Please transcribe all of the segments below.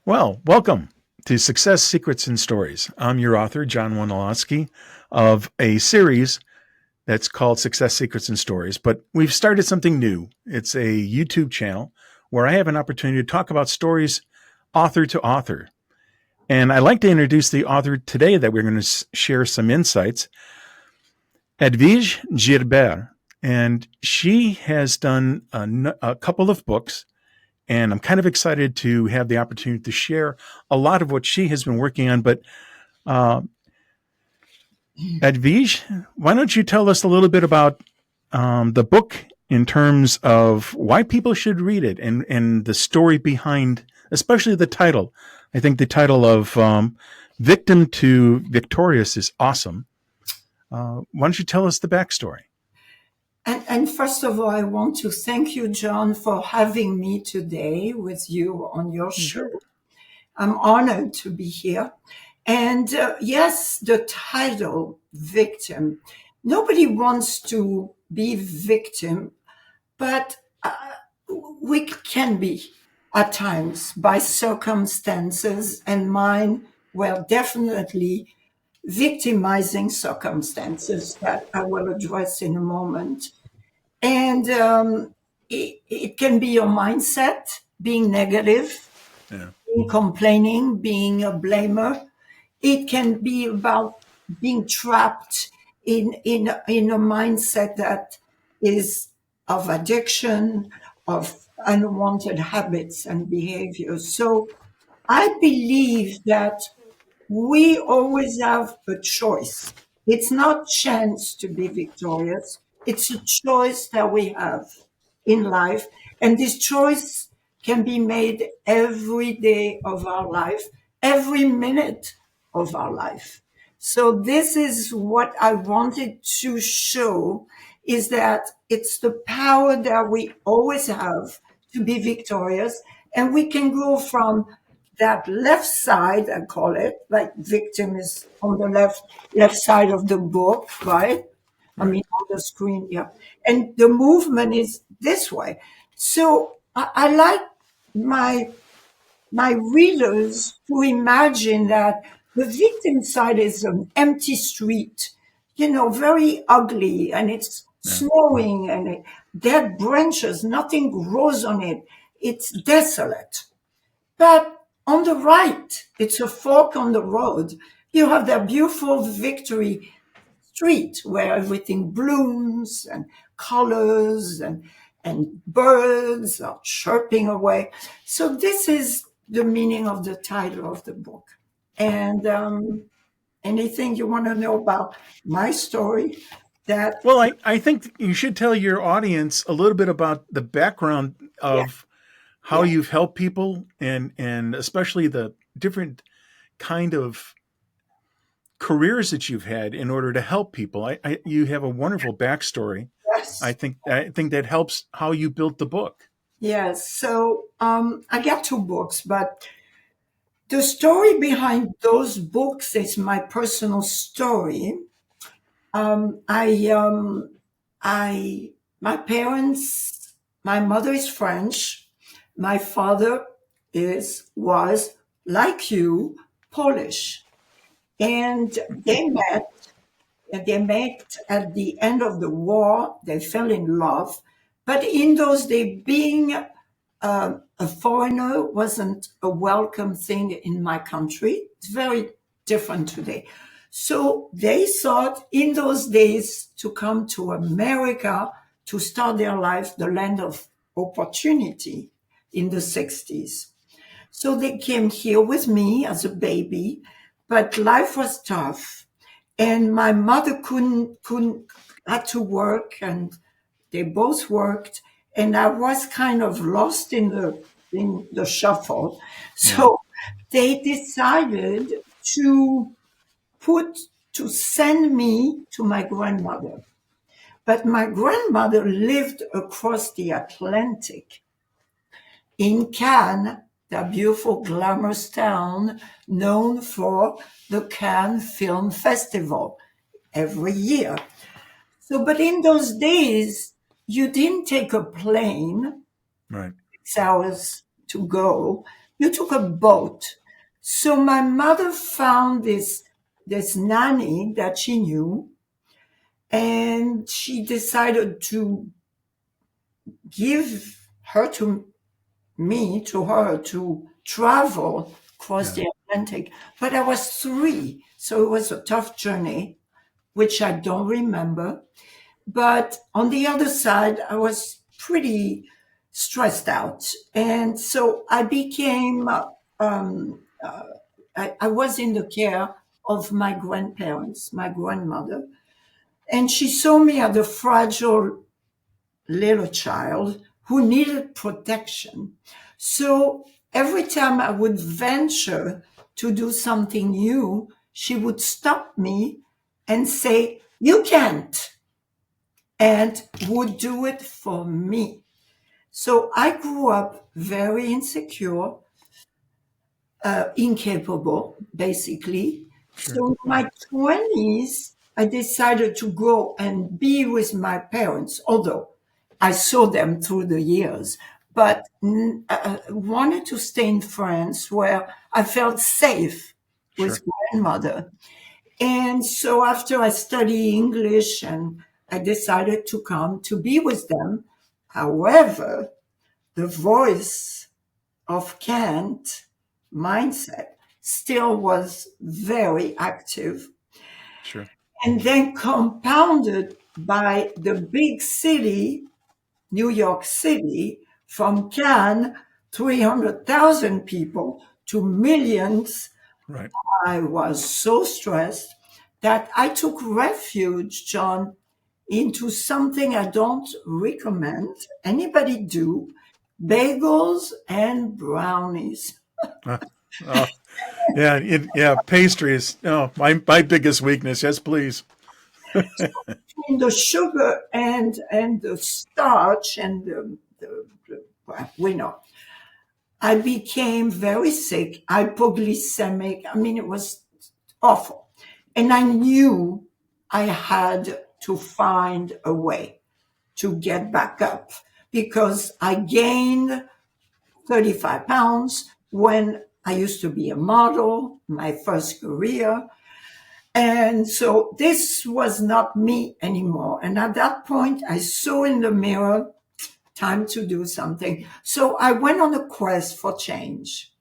Well, welcome to Success Secrets and Stories. I'm your author, John Wandolowski, of a series that's called Success Secrets and Stories. But we've started something new. It's a YouTube channel where I have an opportunity to talk about stories author to author. And I'd like to introduce the author today that we're going to share some insights, Edwige Gilbert. And she has done a couple of books. And I'm kind of excited to have the opportunity to share a lot of what she has been working on. But uh, Edwige, why don't you tell us a little bit about the book in terms of why people should read it and the story behind, especially the title. I think the title of Victim to Victorious is awesome. Why don't you tell us the backstory? And first of all, I want to thank you, John, for having me today with you on your show. Sure. I'm honored to be here. And yes, the title, Victim. Nobody wants to be victim, but we can be at times by circumstances, and mine were definitely victimizing circumstances that I will address in a moment. And it can be your mindset, being negative, Yeah. being complaining, being a blamer. It can be about being trapped in a mindset that is of addiction, of unwanted habits and behaviors. So I believe that we always have a choice. It's not chance to be victorious. It's a choice that we have in life. And this choice can be made every day of our life, every minute of our life. So this is what I wanted to show is that it's the power that we always have to be victorious. And we can go from that left side, I call it, like victim is on the left side of the book, right? I Right. mean, on the screen, yeah. And the movement is this way. So I like my my readers to imagine that the victim side is an empty street, very ugly, and it's Yeah. snowing and dead branches, nothing grows on it. It's desolate. But on the right, it's a fork on the road. You have that beautiful Victory Street where everything blooms and colors and birds are chirping away. So this is the meaning of the title of the book. And anything you want to know about my story that, Well, I think you should tell your audience a little bit about the background yeah, of how yeah. you've helped people and especially the different kind of careers that you've had in order to help people. You have a wonderful backstory. Yes. I think that helps how you built the book. Yes. So I got two books, but the story behind those books is my personal story. Um, I, um, my parents, my mother is French. My father was like you, Polish. And they met at the end of the war. They fell in love. But in those days, being a foreigner wasn't a welcome thing in my country. It's very different today. So they thought in those days to come to America to start their life, the land of opportunity in the 60s. So they came here with me as a baby, but life was tough. And my mother couldn't, had to work, and they both worked, and I was kind of lost in the shuffle. Yeah. So they decided to put to send me to my grandmother. But my grandmother lived across the Atlantic in Cannes, the beautiful glamorous town known for the Cannes Film Festival every year. So, but in those days, you didn't take a plane Right. 6 hours to go. you took a boat. So my mother found this nanny that she knew, and she decided to give her to me, to her, to travel across Yeah. the Atlantic. But I was 3, so it was a tough journey, which I don't remember. But on the other side, I was pretty stressed out. And so I became, I was in the care of my grandparents, my grandmother. And she saw me as a fragile little child who needed protection. So every time I would venture to do something new, she would stop me and say, "You can't," and would do it for me. So I grew up very insecure, incapable, basically. Sure. So in my 20s, I decided to go and be with my parents, although I saw them through the years, but wanted to stay in France where I felt safe with Sure. grandmother. And so after I studied English and I decided to come to be with them. However, the voice of Kant mindset still was very active, Sure. and then compounded by the big city, New York City, from Cannes, 300,000 people to millions. Right. I was so stressed that I took refuge, John, into something I don't recommend anybody do: bagels and brownies. Uh, oh, yeah. Yeah. Pastries. Oh, my biggest weakness. Yes, please. In the sugar and the starch and well, we know. I became very sick, hypoglycemic. I mean, it was awful. And I knew I had to find a way to get back up because I gained 35 pounds when I used to be a model, my first career. And so this was not me anymore. And at that point, I saw in the mirror, time to do something. So I went on a quest for change.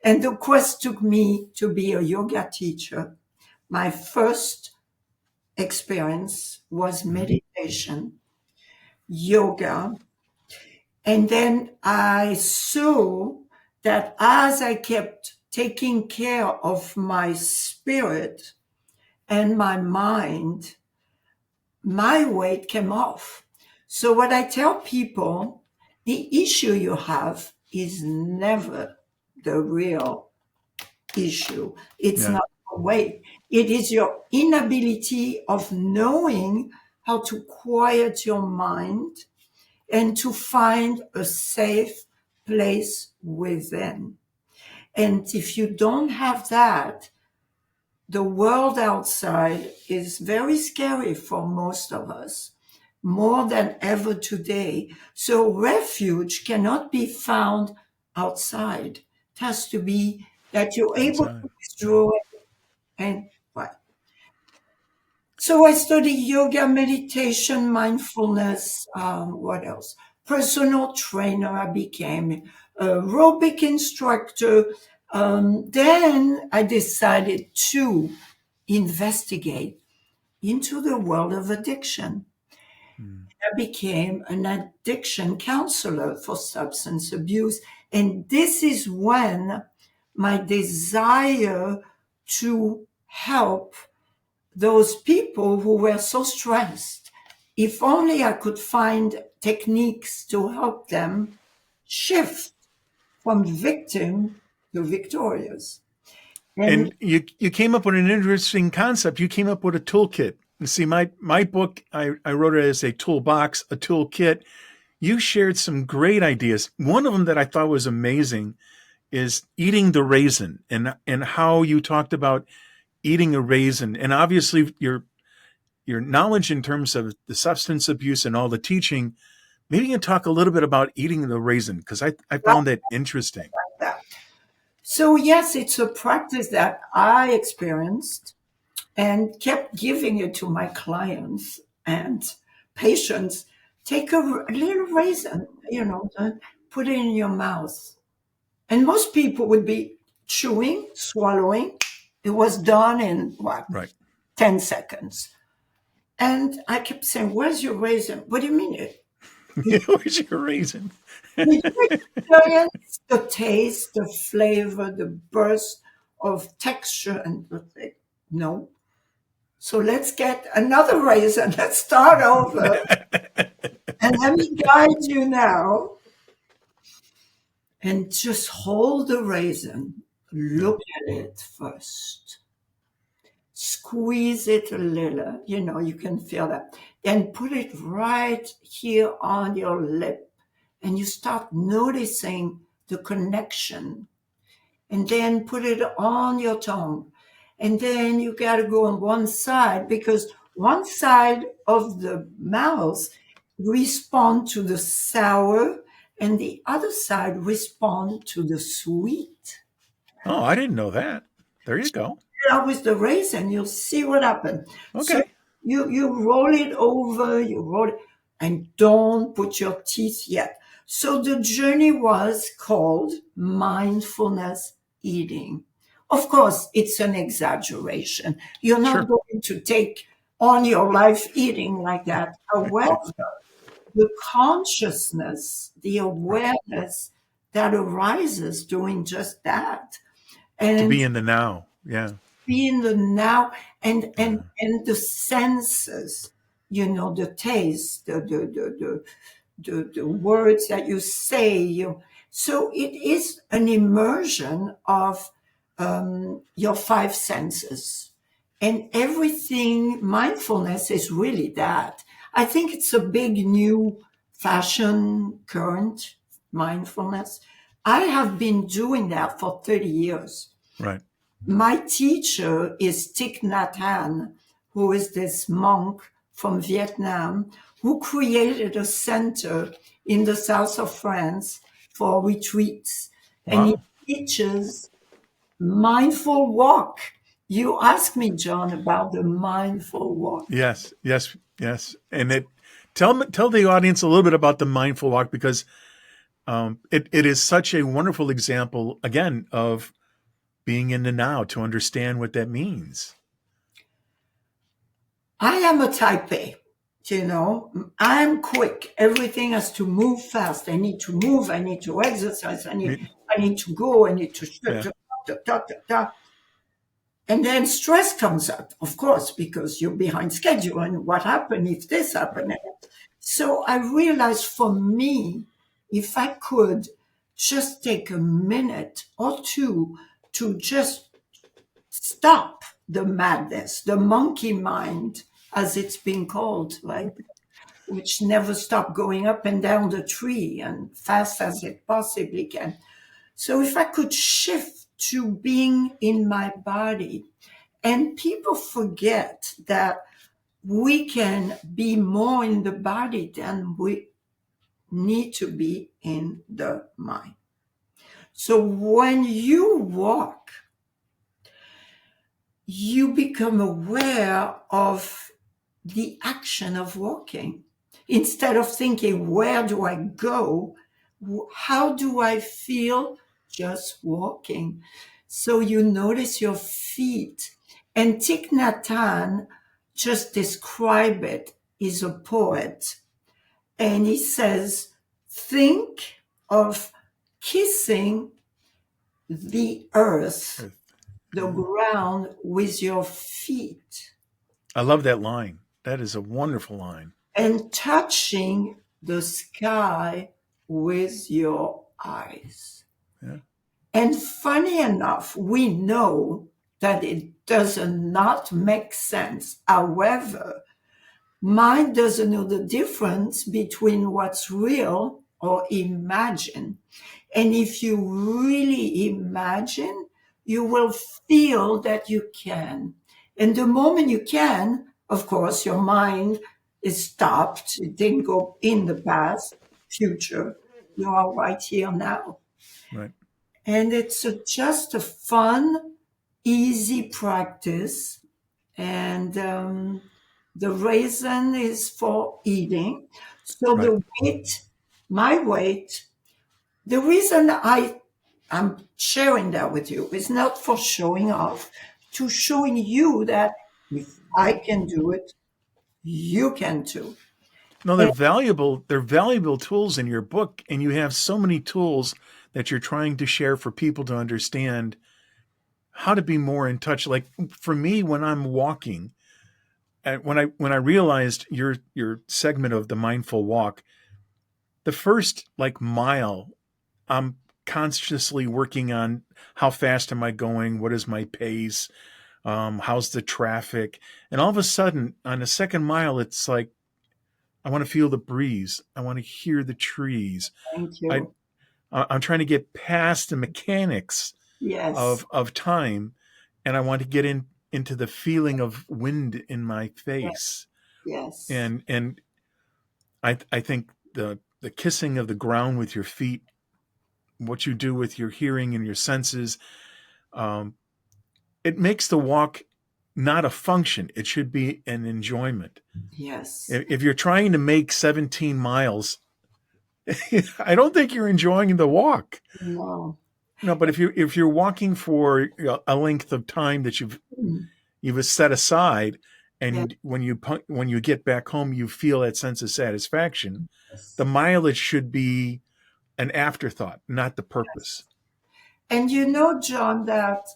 And the quest took me to be a yoga teacher. My first experience was Mhm. meditation, yoga. And then I saw that as I kept taking care of my spirit and my mind, my weight came off. So what I tell people, the issue you have is never the real issue. It's Yeah. not the weight. It is your inability of knowing how to quiet your mind and to find a safe place within. And if you don't have that, the world outside is very scary for most of us, more than ever today. So refuge cannot be found outside. It has to be that you're able Inside. to Yeah. withdraw it and right. So I study yoga, meditation, mindfulness. What else? Personal trainer. I became aerobic instructor. Then I decided to investigate into the world of addiction. Mm. I became an addiction counselor for substance abuse. And this is when my desire to help those people who were so stressed, if only I could find techniques to help them shift from victim to victorious. And And you came up with an interesting concept. You came up with a toolkit. And see, my book, I wrote it as a toolbox, a toolkit. You shared some great ideas. One of them that I thought was amazing is eating the raisin, and how you talked about eating a raisin. And obviously your knowledge in terms of the substance abuse and all the teaching, maybe you can talk a little bit about eating the raisin, because I found that interesting. that. So, yes, it's a practice that I experienced and kept giving it to my clients and patients. Take a little raisin, put it in your mouth. And most people would be chewing, swallowing. It was done in what, Right. 10 seconds. And I kept saying, "Where's your raisin?" "What do you mean it?" Where's your raisin? Did you experience the taste, the flavor, the burst of texture and the thing? No. So let's get another raisin. Let's start over. And let me guide you now. And just hold the raisin. Yeah. Look at it first. Squeeze it a little. You can feel that. Then put it right here on your lip. And you start noticing the connection, and then put it on your tongue. And then you got to go on one side, because one side of the mouth respond to the sour and the other side respond to the sweet. Oh, I didn't know that. There you go. Now with the raisin, you'll see what happens. So Okay. you roll it over, and don't put your teeth yet. So the journey was called mindfulness eating. Of course, it's an exaggeration. You're not Sure. going to take on your life eating like that. However, the consciousness, the Right. awareness that arises doing just that, To and be in the now. Yeah. be in the now, and Yeah. the senses, the taste, the words that you say. So it is an immersion of your five senses. And everything, mindfulness is really that. I think it's a big new fashion current, mindfulness. I have been doing that for 30 years. Right. My teacher is Thich Nhat Hanh, who is this monk from Vietnam who created a center in the south of France for retreats. And he Wow. teaches mindful walk. You asked me, John, about the mindful walk. Yes. Yes. Yes. And tell the audience a little bit about the mindful walk, because it is such a wonderful example again of being in the now, to understand what that means. I am a type A, I'm quick. Everything has to move fast. I need to move. I need to exercise. I need to go. I need to Yeah. and then stress comes up, of course, because you're behind schedule. And what happened if this happened? So I realized, for me, if I could just take a minute or two to just stop the madness, the monkey mind, as it's been called, right? Which never stop going up and down the tree and fast as it possibly can. So if I could shift to being in my body, and people forget that we can be more in the body than we need to be in the mind. So when you walk, you become aware of the action of walking. Instead of thinking, where do I go? How do I feel just walking? So you notice your feet. And Thich Nhat Hanh just describe it. He's a poet. And he says, think of kissing the earth, the Yeah. ground with your feet, I love that line. That is a wonderful line. and touching the sky with your eyes. Yeah. And funny enough, we know that it does not make sense. However, mind doesn't know the difference between what's real or imagined. And if you really imagine, you will feel that you can. And the moment you can, of course, your mind is stopped. It didn't go in the past, future. You are right here now. Right. And it's just a fun, easy practice. And the reason is for eating. So Right. the weight, my weight, the reason I'm sharing that with you is not for showing off, to showing you that if I can do it, you can too. No, they're And valuable. They're valuable tools in your book, and you have so many tools that you're trying to share for people to understand how to be more in touch. Like for me, when I'm walking, when I realized your segment of the mindful walk, the first like mile, I'm consciously working on how fast am I going, what is my pace, how's the traffic, and all of a sudden on the second mile, it's like I want to feel the breeze, I want to hear the trees. thank I you. I'm trying to get past the mechanics Yes, of time, and I want to get into the feeling of wind in my yes, face. yes, And I think the kissing of the ground with your feet, what you do with your hearing and your senses, um, it makes the walk not a function. It should be an enjoyment. yes. If you're trying to make 17 miles, I don't think you're enjoying the walk. No. No, but if you're walking for a length of time that Mm, you've set aside, yes, and when you get back home, you feel that sense of satisfaction. The mileage should be an afterthought, not the purpose. yes. And you know, John, that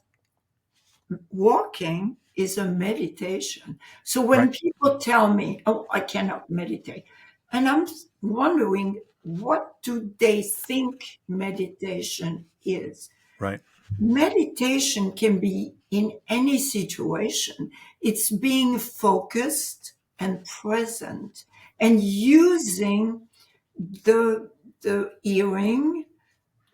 walking is a meditation. So when Right, people tell me, "Oh, I cannot meditate," and I'm wondering, what do they think meditation is? right, Meditation can be in any situation. It's being focused and present and using the hearing,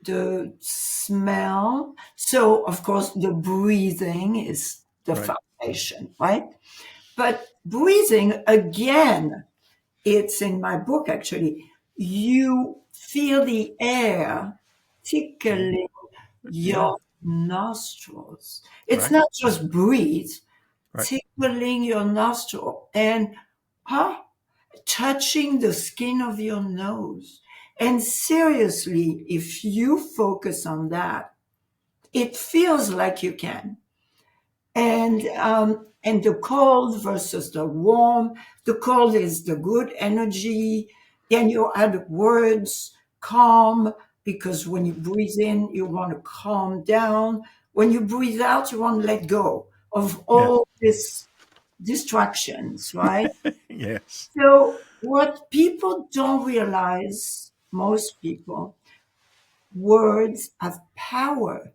the smell. So, of course, the breathing is the right, foundation, right? But breathing, again, it's in my book actually. You feel the air yeah, tickling yeah, your nostrils. It's right, not just breathe, right, tickling your nostril and huh, touching the skin of your nose. And seriously, if you focus on that, it feels like you can. And the cold versus the warm. The cold is the good energy. Then you add words, calm, because when you breathe in, you want to calm down. When you breathe out, you want to let go of yeah, all these distractions, right? yes, So what people don't realize, most people, words have power.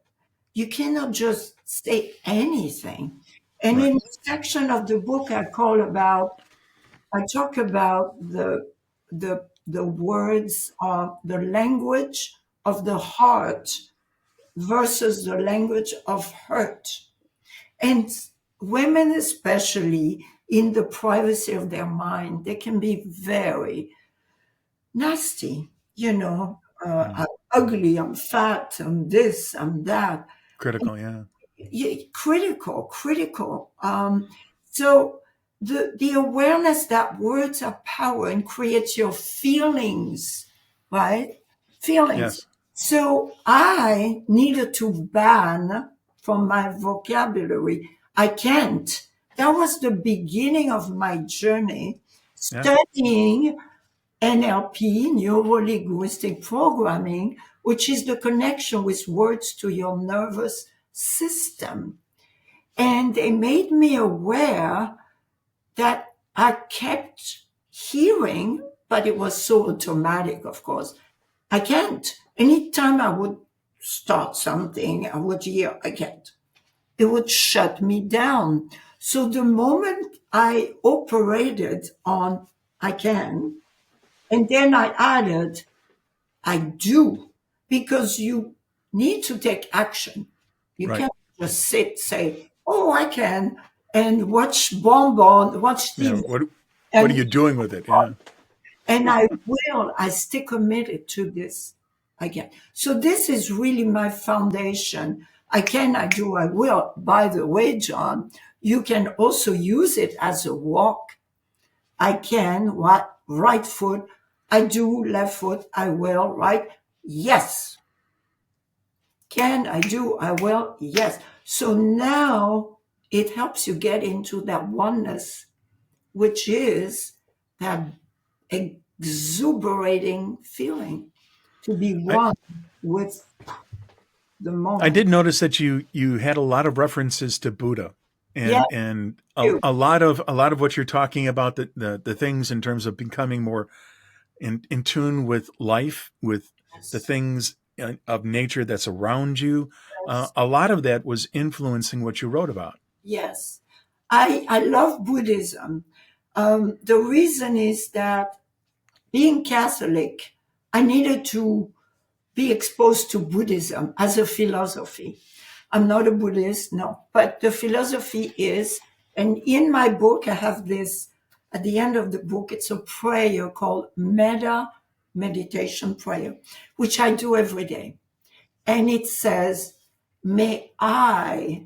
You cannot just say anything. And right, in the section of the book I talk about the words of the language of the heart versus the language of hurt. And women, especially in the privacy of their mind, they can be very nasty, mm. I'm ugly, I'm fat, I'm this, I'm that. Critical, yeah, Yeah, critical. So the awareness that words are power and creates your feelings, right? Feelings. yes, So I needed to ban from my vocabulary. I can't. That was the beginning of my journey, yeah, studying NLP, Neuro-Linguistic Programming, which is the connection with words to your nervous system. And they made me aware that I kept hearing, but it was so automatic, of course. I can't. Anytime I would start something, I would hear, I can't. It would shut me down. So the moment I operated on I can, and then I added I do, because you need to take action. You right, can't just sit, say, "Oh, I can," and watch Bonbon, watch yeah. TV, What are and you doing with it? Yeah, and I will. I stay committed to this. I can. So this is really my foundation. I can, I do, I will. By the way, John, you can also use it as a walk. I can, what, right foot, I do, left foot, I will, right? Yes. Can, I do, I will, yes. So now it helps you get into that oneness, which is that exuberating feeling to be I, one with the I moment. did notice that you had a lot of references to Buddha, Yeah, and you. a lot of what you're talking about, the things in terms of becoming more in tune with life, with the Yes, things of nature that's around you. yes, A lot of that was influencing what you wrote about. yes. I love Buddhism. The reason is that being Catholic, I needed to be exposed to Buddhism as a philosophy. I'm not a Buddhist, no, but the philosophy is, and in my book, I have this at the end of the book, it's a prayer called meditation prayer, which I do every day. And it says, may I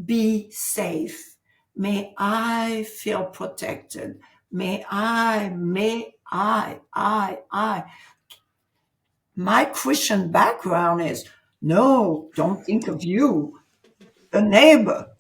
be safe. May I feel protected. I. My Christian background is no, don't think of you, a neighbor.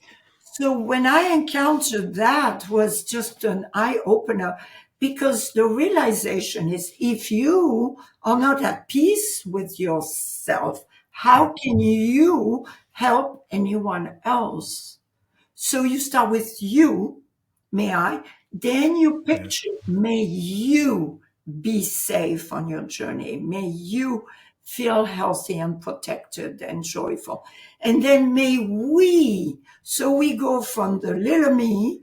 So when I encountered that was just an eye opener because the realization is if you are not at peace with yourself, Right. how can you help anyone else? So you start with you, may I? Then you Yes. picture, may you be safe on your journey. May you feel healthy and protected and joyful. And then may we, so we go from the little me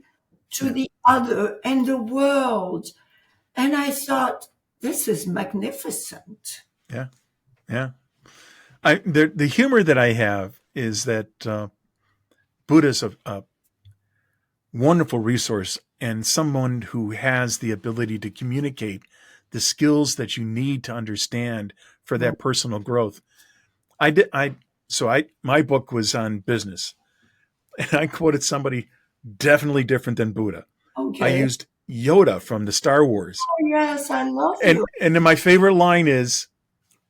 to Yeah. the other and the world. And I thought, this is magnificent. Yeah. Yeah. The humor that I have is that Buddha's a wonderful resource and someone who has the ability to communicate the skills that you need to understand for that personal growth. I did. I my book was on business, and I quoted somebody definitely different than Buddha. I Okay. used Yoda from the Star Wars, Oh, yes, I love and you. then my favorite line is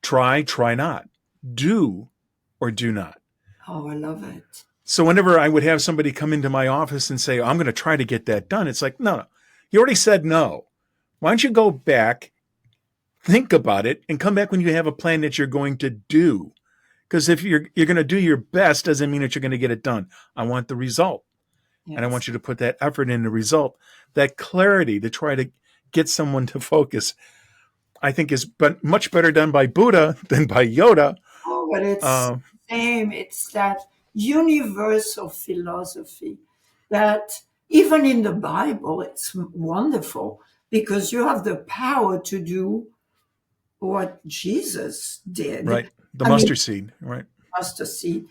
try not, do or do not. Oh, I love it. So whenever I would have somebody come into my office and say, I'm going to try to get that done, it's like, no, you already said no. Why don't you go back, think about it, and come back when you have a plan that you're going to do? Because if you're going to do your best, doesn't mean that you're going to get it done. I want the result, and I Yes. want you to put that effort in the result. That clarity to try to get someone to focus, I think, is but much better done by Buddha than by Yoda. Oh, but it's Uh, same. It's that universal philosophy that even in the Bible, it's wonderful because you have the power to do what Jesus did. right, the I mean, mustard seed, right? apostasy.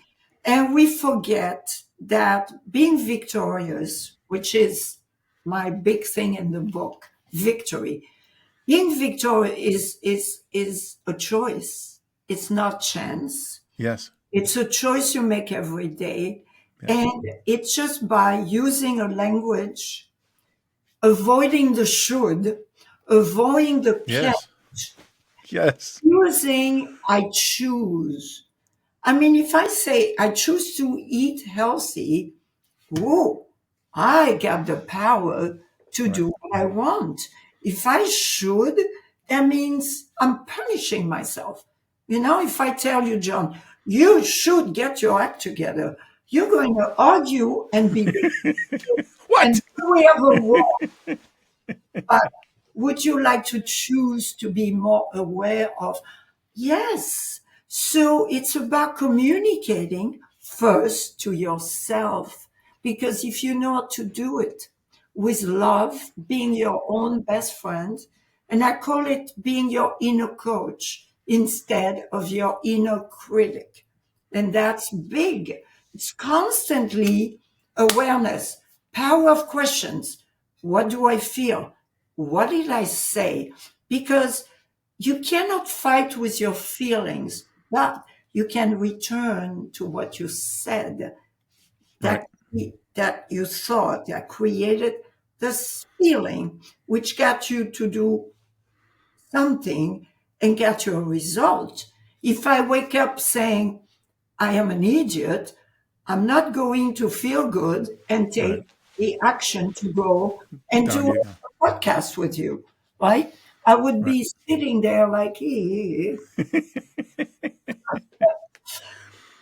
And we forget that being victorious, which is my big thing in the book, victory. Being victorious is a choice. It's not chance. Yes, It's a choice you make every day. yes, And it's just by using a language, avoiding the should, avoiding the can, yes, yes, using I choose. I mean, if I say I choose to eat healthy, whoa, I got the power to right. do what I want. If I should, that means I'm punishing myself. You know, if I tell you, John, you should get your act together, you're going to argue and be and What? we have a war. But would you like to choose to be more aware of? Yes. So it's about communicating first to yourself. Because if you know how to do it with love, being your own best friend, and I call it being your inner coach instead of your inner critic. And that's big. It's constantly awareness, power of questions. What do I feel? What did I say? Because you cannot fight with your feelings, but you can return to what you said, Right. that you thought, that created this feeling, which got you to do something and get you a result. If I wake up saying, I am an idiot, I'm not going to feel good and Right. take the action to go and Down do you go. a podcast with you, right? I would Right. be sitting there like, "Eh."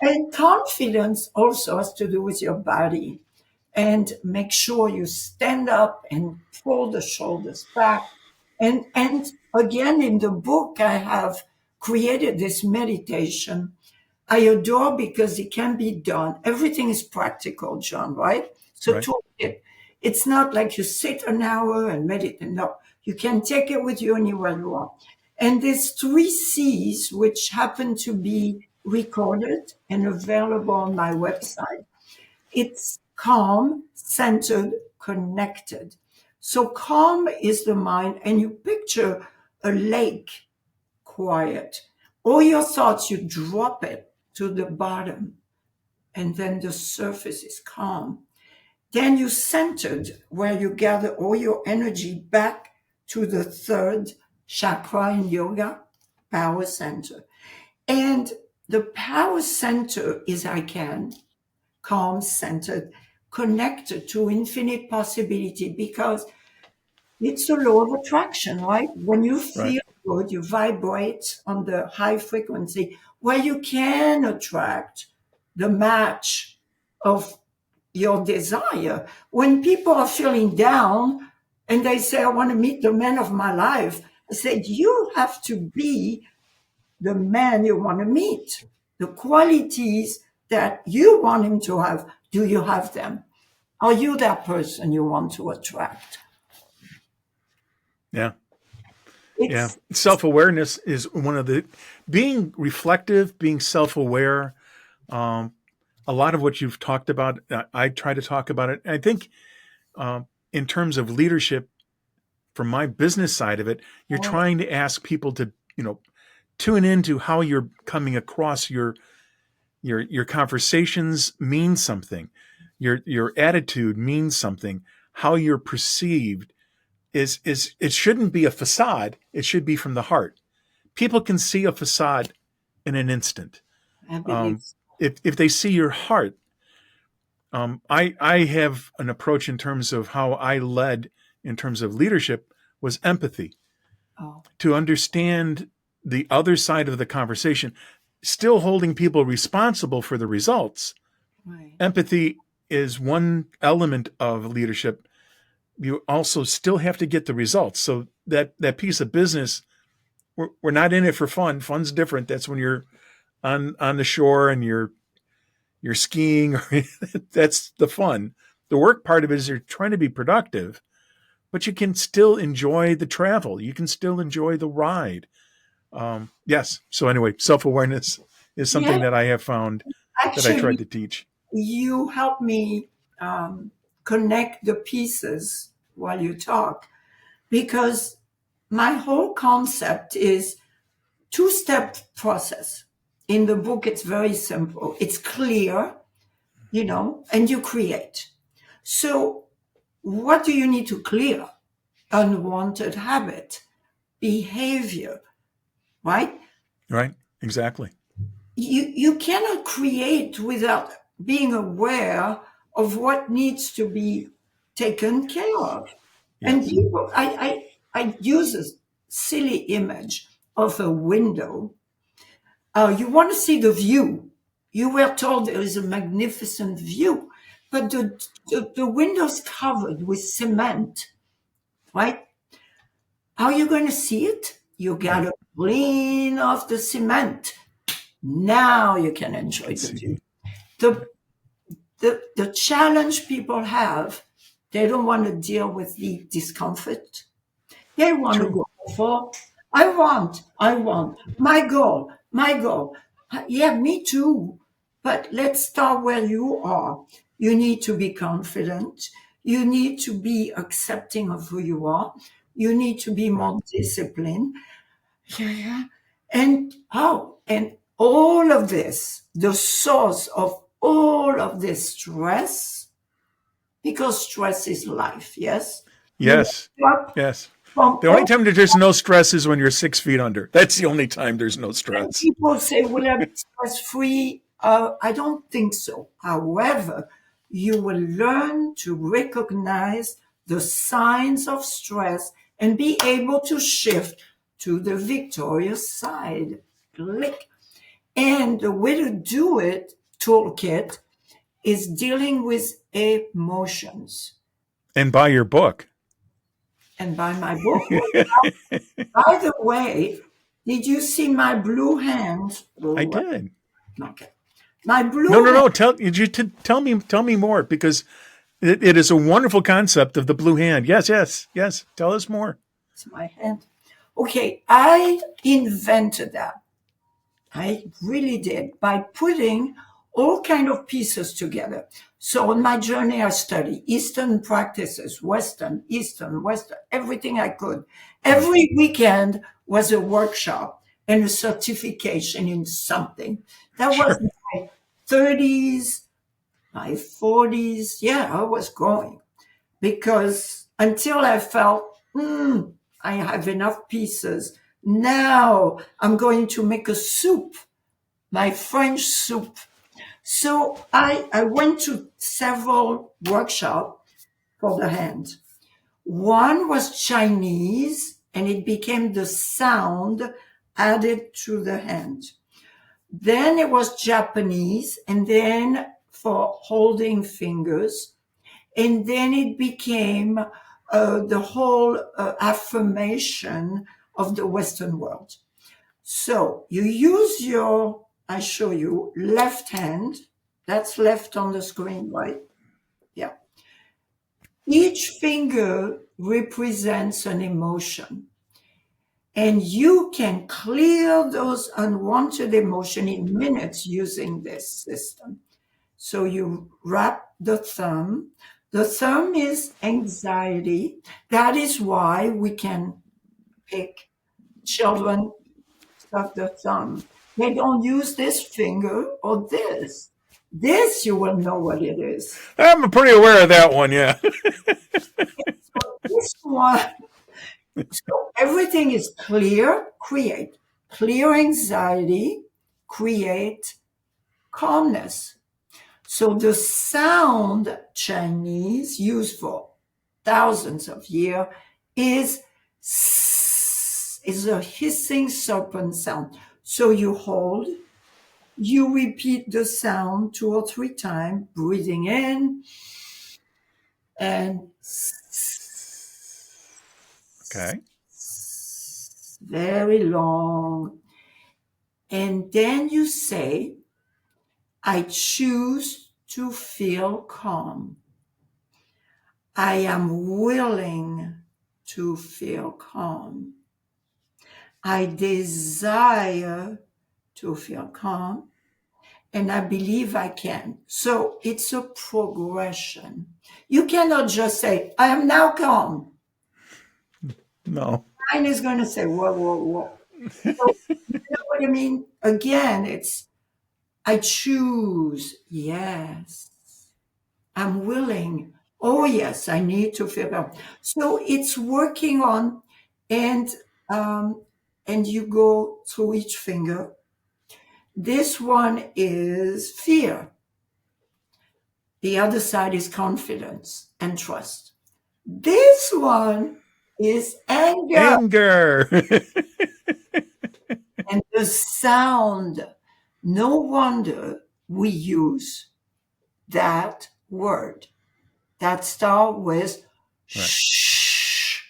And confidence also has to do with your body. And make sure you stand up and pull the shoulders back. And again, in the book, I have created this meditation I adore because it can be done. Everything is practical, John, right? So Right. to it, it's not like you sit an hour and meditate. No, you can take it with you anywhere you want. And there's three C's which happen to be recorded and available on my website. It's calm, centered, connected. So calm is the mind, and you picture a lake, quiet. All your thoughts, you drop it to the bottom, and then the surface is calm. Then you centered, where you gather all your energy back to the third chakra in yoga, power center. And the power center is I can, calm, centered, connected to infinite possibility, because it's the law of attraction, right? When you Right. feel good, you vibrate on the high frequency where you can attract the match of your desire. When people are feeling down and they say, I want to meet the man of my life, I said, you have to be the man you want to meet. The qualities that you want him to have, do you have them? Are you that person you want to attract? Yeah. Yeah. It's Self awareness is one of the being reflective, being self aware. Um, a lot of what you've talked about, I try to talk about it. I think in terms of leadership, from my business side of it, you're trying to ask people to, tune into how you're coming across your conversations mean something. Your attitude means something. How you're perceived is it shouldn't be a facade. It should be from the heart. People can see a facade in an instant. I believe Um, if they see your heart, I have an approach in terms of how I led in terms of leadership was empathy, oh, to understand the other side of the conversation, still holding people responsible for the results. right. Empathy is one element of leadership. You also still have to get the results. So that piece of business, we're not in it for fun. Fun's different. That's when you're on the shore and you're skiing. That's the fun. The work part of it is you're trying to be productive, but you can still enjoy the travel. You can still enjoy the ride. Yes. So anyway, self awareness is Yeah, something that I have found that I tried actually, to teach. you help me connect the pieces while you talk, because my whole concept is two-step process. In the book, it's very simple. It's clear, and you create. So what do you need to clear? Unwanted habit, behavior, right? Right. Exactly. You cannot create without being aware of what needs to be taken care of. And Yes. people, I use a silly image of a window. You want to see the view. You were told there is a magnificent view, but the window's covered with cement, right? How are you going to see it? You got Right. to clean off the cement. Now you can You can enjoy the see. view. The Right. the challenge people have, they don't want to deal with the discomfort. They want to True. go for, I want, my goal. Yeah, me too. But let's start where you are. You need to be confident. You need to be accepting of who you are. You need to be Right. more disciplined. Yeah, yeah. And all of this, the source of all of this stress, because stress is life, yes? You Yes. wake up Yes. from The only all, time that there's no stress is when you're 6 feet under. That's the only time there's no and stress. people say, will I be stress free? I don't think so. However, you will learn to recognize the signs of stress and be able to shift to the victorious side. Click. And the way to do it, toolkit, is dealing with emotions. And buy your book. And by my book, by the way, did you see my blue hand? I did. Okay. My No, blue no, hand, no. Tell me more, because it is a wonderful concept of the blue hand. Yes, yes, yes. Tell us more. it's my hand. Okay, I invented that. I really did by putting all kind of pieces together. So on my journey, I studied Eastern practices, Western, Eastern, Western, everything I could. Right. Every weekend was a workshop and a certification in something. That was Sure. my 30s, my 40s. Yeah, I was growing because until I felt, I have enough pieces. Now I'm going to make a soup, my French soup. So I went to several workshops for the hand. One was Chinese, and it became the sound added to the hand. Then it was Japanese, and then for holding fingers. And then it became the whole affirmation of the Western world. So you use your, I show you, left hand. That's left on the screen, right? Yeah. Each finger represents an emotion. And you can clear those unwanted emotion in minutes using this system. So you wrap the thumb. The thumb is anxiety. That is why we can pick children stuff the thumb. They don't use this finger or this. This you will know what it is. I'm pretty aware of that one. Yeah. So this one, so everything is clear, create. Clear anxiety, create calmness. So the sound Chinese used for thousands of years is is a hissing serpent sound. So you hold, you repeat the sound 2 or 3 times, breathing in and Okay. very long. And then you say, I choose to feel calm. I am willing to feel calm. I desire to feel calm, and I believe I can. So it's a progression. You cannot just say, I am now calm. No. Mine is going to say, whoa, whoa, whoa. So, you know what I mean? Again, it's, I choose. Yes. I'm willing. Oh, yes, I need to feel calm. So it's working on, and, um, and you go through each finger. This one is fear. The other side is confidence and trust. This one is anger. Anger. And the sound. No wonder we use that word that start with Right. shh,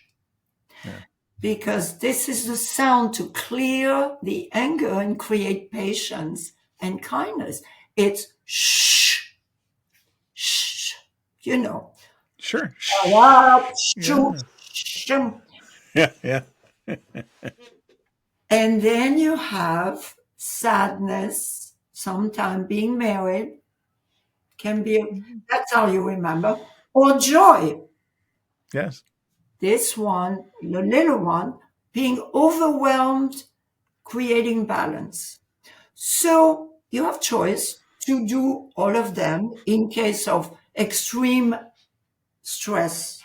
Yeah. because this is the sound to clear the anger and create patience and kindness. It's shh, shh, you know. Sure. And Yeah. Yeah. Yeah. then you have sadness, sometimes being married can be, that's how you remember, or joy. Yes. This one, the little one, being overwhelmed creating balance. So you have choice to do all of them in case of extreme stress,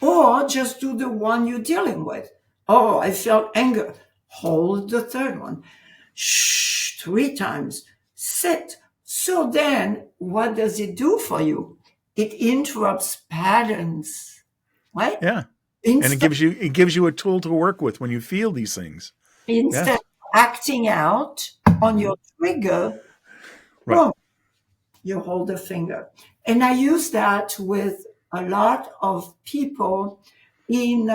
or just do the one you're dealing with. Oh, I felt anger. Hold the third one. Shh, 3 times. Sit. So then what does it do for you? It interrupts patterns, right? Yeah. And Instead, it gives you a tool to work with when you feel these things. instead Yes. of acting out on Hmm. your trigger, Right. boom, you hold the finger. And I use that with a lot of people in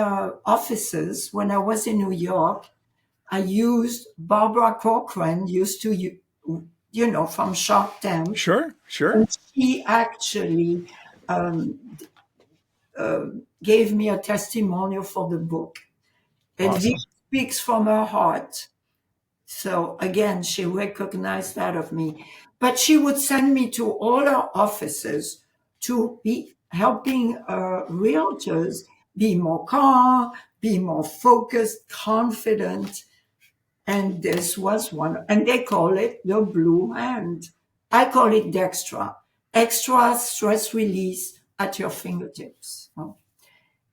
offices. When I was in New York, I used Barbara Corcoran, used to, from Shark Tank. Sure. Sure. And she actually um, gave me a testimonial for the book. Edwige Awesome. speaks from her heart. So again, she recognized that of me. But she would send me to all our offices to be helping realtors be more calm, be more focused, confident. And this was one, and they call it the blue hand. I call it Dextra, extra stress release at your fingertips.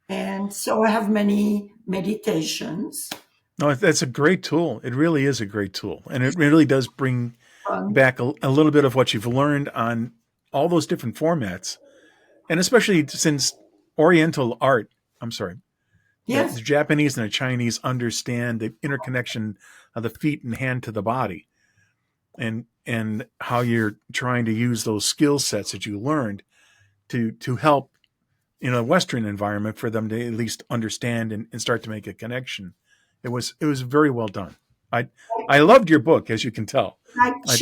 And so I have many meditations. No, that's a great tool. It really is a great tool. And it really does bring back a little bit of what you've learned on all those different formats. And especially since Oriental art, I'm sorry, the Yes, Japanese and the Chinese understand the interconnection of the feet and hand to the body, and how you're trying to use those skill sets that you learned to help in a Western environment for them to at least understand and start to make a connection. It was very well done. I loved your book, as you can tell. like I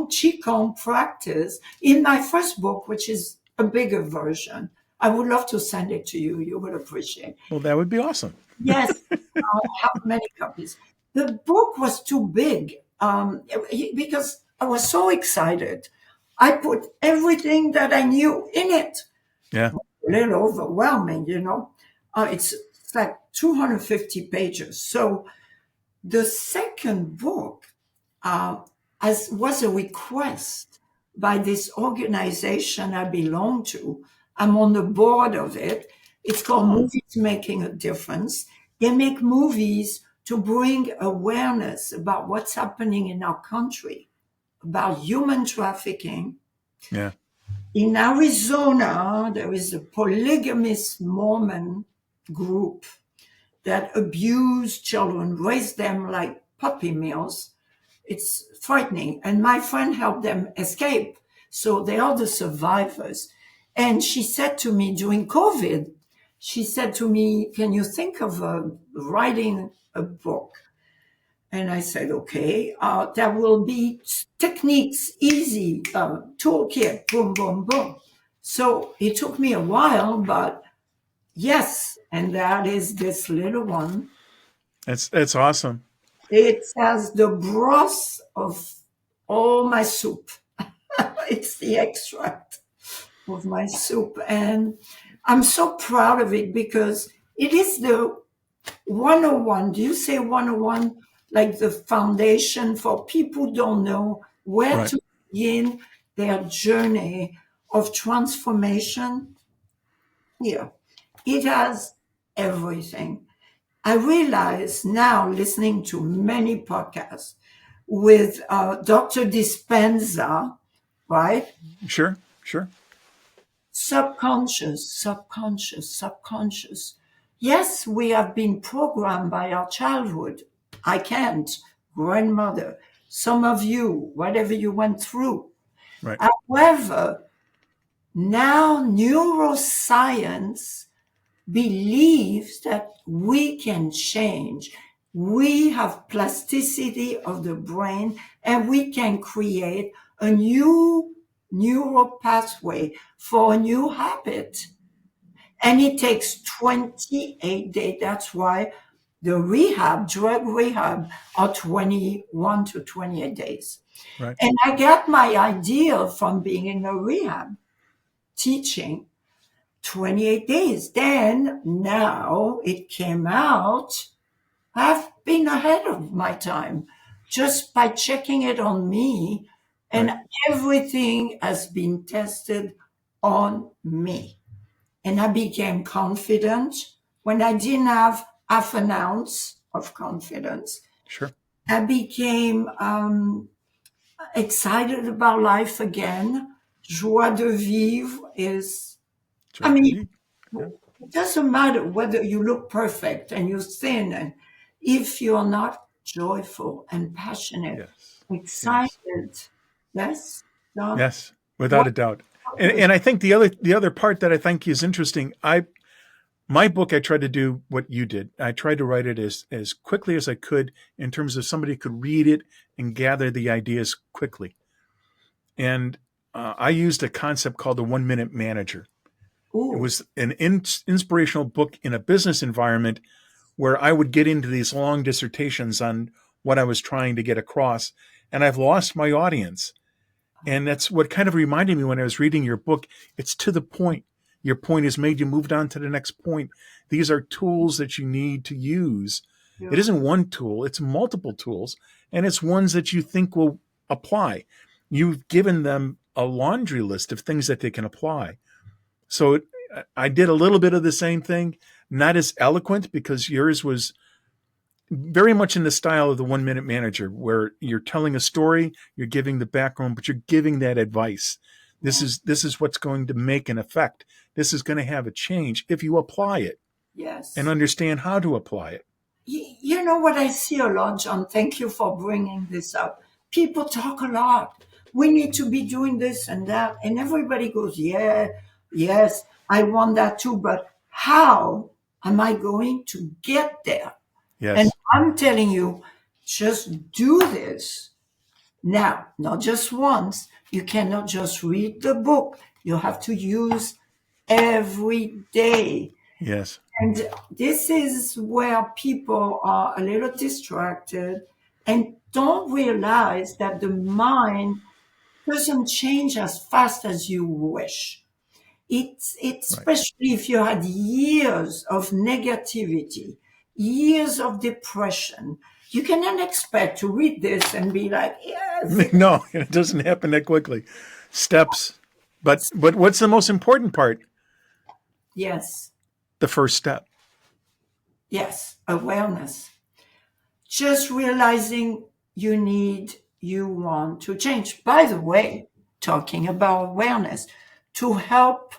Qigong practice in my first book, which is a bigger version. I would love to send it to you. You would appreciate. Well, that would be awesome. Yes, I have many copies. The book was too big because I was so excited. I put everything that I knew in it. Yeah, A little overwhelming. It's like 250 pages. So the second book as was a request by this organization I belong to. I'm on the board of it. It's called Movies Making a Difference. They make movies to bring awareness about what's happening in our country, about human trafficking. yeah, In Arizona, there is a polygamous Mormon group that abuse children, raise them like puppy mills. It's frightening. And my friend helped them escape. So they are the survivors. And she said to me during COVID, she said to me, can you think of writing a book? And I said, okay, there will be techniques, easy, toolkit, boom, boom, boom. So it took me a while, but yes. And that is this little one. that's awesome. It has the broth of all my soup. It's the extract of my soup. And I'm so proud of it because it is the 101. Do you say 101? Like the foundation for people who don't know where Right. to begin their journey of transformation. Here, it has everything. I realize now, listening to many podcasts with Dr. Dispenza, right? Sure. Sure. Subconscious, subconscious, subconscious. Yes, we have been programmed by our childhood. I can't, grandmother, some of you, whatever you went through. Right. However, now neuroscience believes that we can change. We have plasticity of the brain and we can create a new neural pathway for a new habit. And it takes 28 days. That's why the drug rehab, are 21 to 28 days. Right. And I got my idea from being in a rehab teaching 28 days. Then now it came out I've been ahead of my time just by checking it on me, and Right. everything has been tested on me. And I became confident when I didn't have half an ounce of confidence. Sure. I became excited about life again. Joie de vivre is, I Joie de mean, vivre. Yeah. it doesn't matter whether you look perfect and you're thin, and if you're not joyful and passionate, Yes. Yes. excited, yes, John, Yes. Without what a doubt. purpose? And I think the other part that I think is interesting, my book, I tried to do what you did. I tried to write it as quickly as I could in terms of somebody could read it and gather the ideas quickly. And I used a concept called the 1 minute manager. It Ooh, was an inspirational book in a business environment where I would get into these long dissertations on what I was trying to get across. And I've lost my audience. And that's what kind of reminded me when I was reading your book. It's to the point. Your point is made. You moved on to the next point. These are tools that you need to use. It yeah, isn't one tool, it's multiple tools, and it's ones that you think will apply. You've given them a laundry list of things that they can apply. So I did a little bit of the same thing, not as eloquent because yours was very much in the style of the 1 minute manager, where you're telling a story, you're giving the background, but you're giving that advice. This yeah, is what's going to make an effect. This is going to have a change if you apply it and yes. understand how to apply it. You know what I see a lot, John? Thank you for bringing this up. People talk a lot. We need to be doing this and that. And everybody goes, yeah, yes, I want that too. But how am I going to get there? And Yes. I'm telling you, just do this. Now, not just once. You cannot just read the book. You have to use every day. Yes. And this is where people are a little distracted and don't realize that the mind doesn't change as fast as you wish. It's Right. especially if you had years of negativity, years of depression. You cannot expect to read this and be like, yes, No, it doesn't happen that quickly. Steps. But what's the most important part? yes, The first step. yes, awareness. Just realizing you want to change. By the way, talking about awareness, to help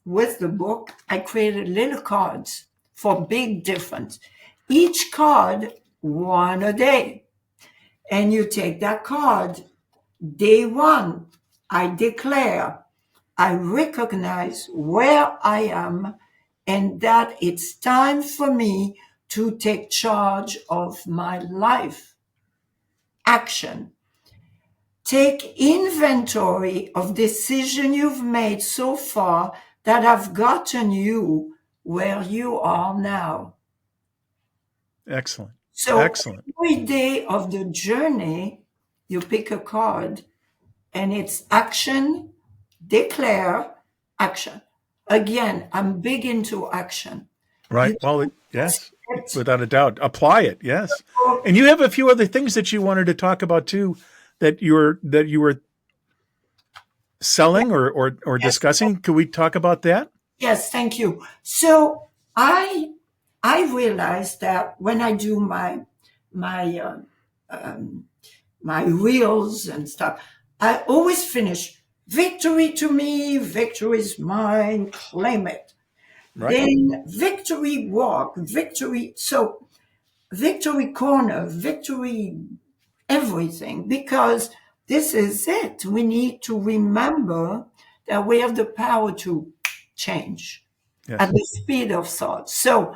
with the book, I created little cards for big difference. Each card, one a day. And you take that card, day one, I declare, I recognize where I am and that it's time for me to take charge of my life. Action. Take inventory of decision you've made so far that have gotten you where you are now. Excellent. So Excellent. every day of the journey, you pick a card and it's action, declare, action. Again, I'm big into action. Right. You Well, can't yes, just without a doubt. Apply it. Yes. go, And you have a few other things that you wanted to talk about too, that you were selling or yes, discussing. Could we talk about that? yes, thank you. So I realized that when I do my um, my reels and stuff, I always finish victory to me, victory is mine, claim it. Right. Then victory walk, victory. So victory corner, victory everything, because this is it. We need to remember that we have the power to change at Yes. the speed of thought. So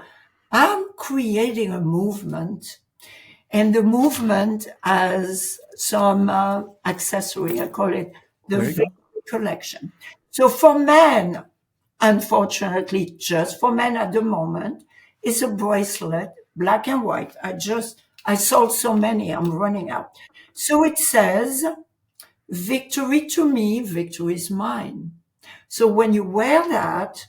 I'm creating a movement, and the movement has some accessory. I call it the There you Victory go. Collection. So for men, unfortunately, just for men at the moment, it's a bracelet, black and white. I sold so many, I'm running out. So it says, victory to me, victory is mine. So when you wear that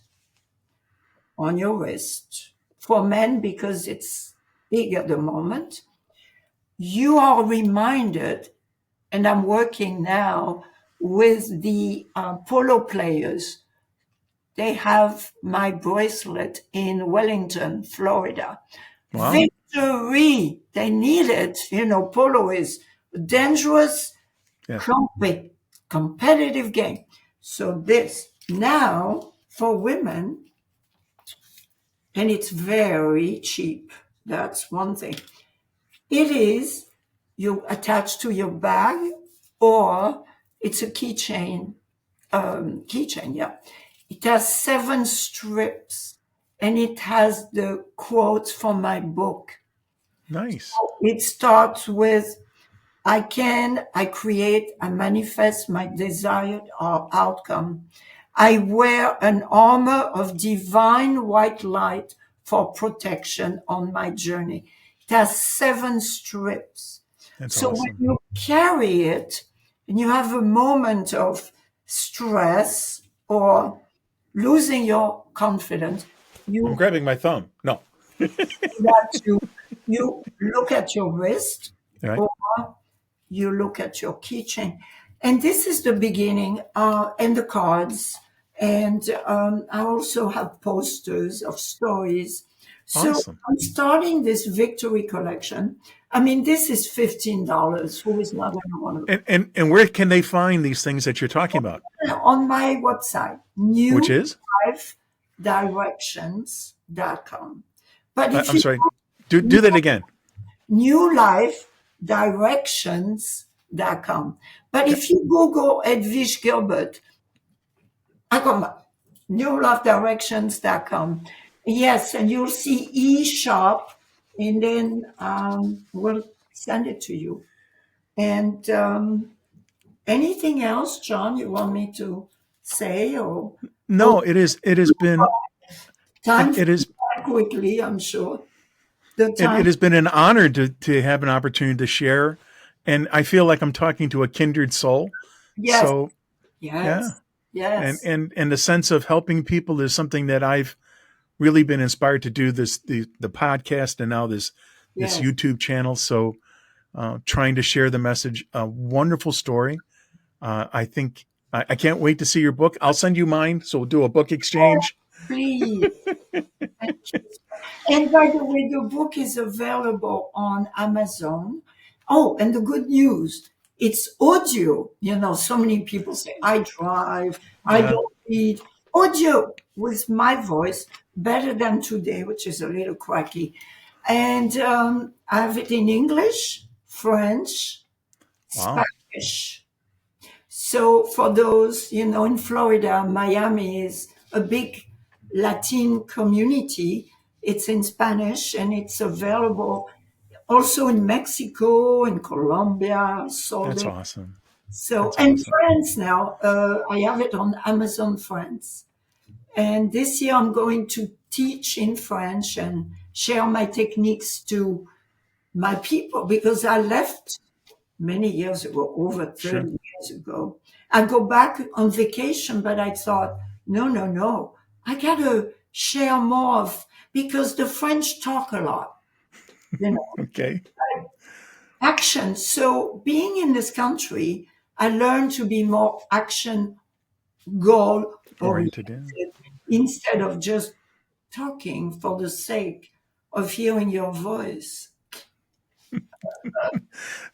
on your wrist, for men, because big at the moment, you are reminded, and I'm working now with the polo players. They have my bracelet in Wellington, Florida. Wow. Victory! They need it. Polo is dangerous, Yes. competitive game. So this now for women, and it's very cheap. That's one thing. It is you attach to your bag, or it's a keychain. Keychain, yeah. It has 7 strips, and it has the quotes from my book. Nice. It starts with, I create, I manifest my desired outcome. I wear an armor of divine white light for protection on my journey. It has 7 strips. That's So when awesome. you carry it and you have a moment of stress or losing your confidence, I'm you grabbing my thumb. No. you look at your wrist, Right. or you look at your keychain. And this is the beginning, and the cards. And I also have posters of stories. So Awesome. I'm starting this victory collection. I mean, this is $15. Who is not going to want to? And where can they find these things that you're talking about? On my website, Which is? newlifedirections.com. But if I'm you sorry. Do that again. newlifedirections.com. But if you Google Edwige Gilbert, I come up, newlifedirections.com. Yes, and you'll see eShop, and then we'll send it to you. And anything else, John, you want me to say? Or No, it has been time it is quickly, I'm sure. The it time, has been an honor to have an opportunity to share, and I feel like I'm talking to a kindred soul. yes, So yeah, yes, and the sense of helping people is something that I've really been inspired to do. The podcast, and now this yes. YouTube channel. So trying to share the message. A wonderful story. I think I can't wait to see your book. I'll send you mine, so we'll do a book exchange. Please. Thank you. And by the way, the book is available on Amazon. Oh, and the good news, it's audio. So many people say, I drive, I Yeah, don't read. Audio with my voice, better than today, which is a little cracky. And I have it in English, French, wow, Spanish. So for those, in Florida, Miami is a big Latin community. It's in Spanish, and it's available also in Mexico and Colombia. Sold that's it. awesome. So, That's and awesome. France now, I have it on Amazon France. And this year I'm going to teach in French and share my techniques to my people, because I left many years ago, over 30 Sure. years ago. I go back on vacation, but I thought, no. I got to share more of, because the French talk a lot, Okay. action. So being in this country, I learned to be more action goal oriented Oriented in. instead of just talking for the sake of hearing your voice.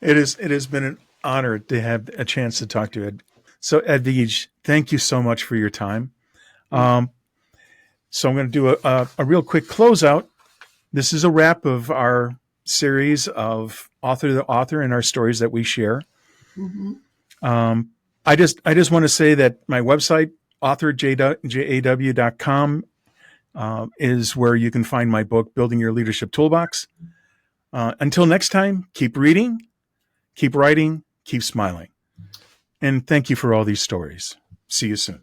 It has been an honor to have a chance to talk to Ed. So Edwige, thank you so much for your time. So I'm going to do a real quick closeout. This is a wrap of our series of author to author and our stories that we share. Mm-hmm. I just want to say that my website, authorjaw.com, is where you can find my book, Building Your Leadership Toolbox. Until next time, keep reading, keep writing, keep smiling. And thank you for all these stories. See you soon.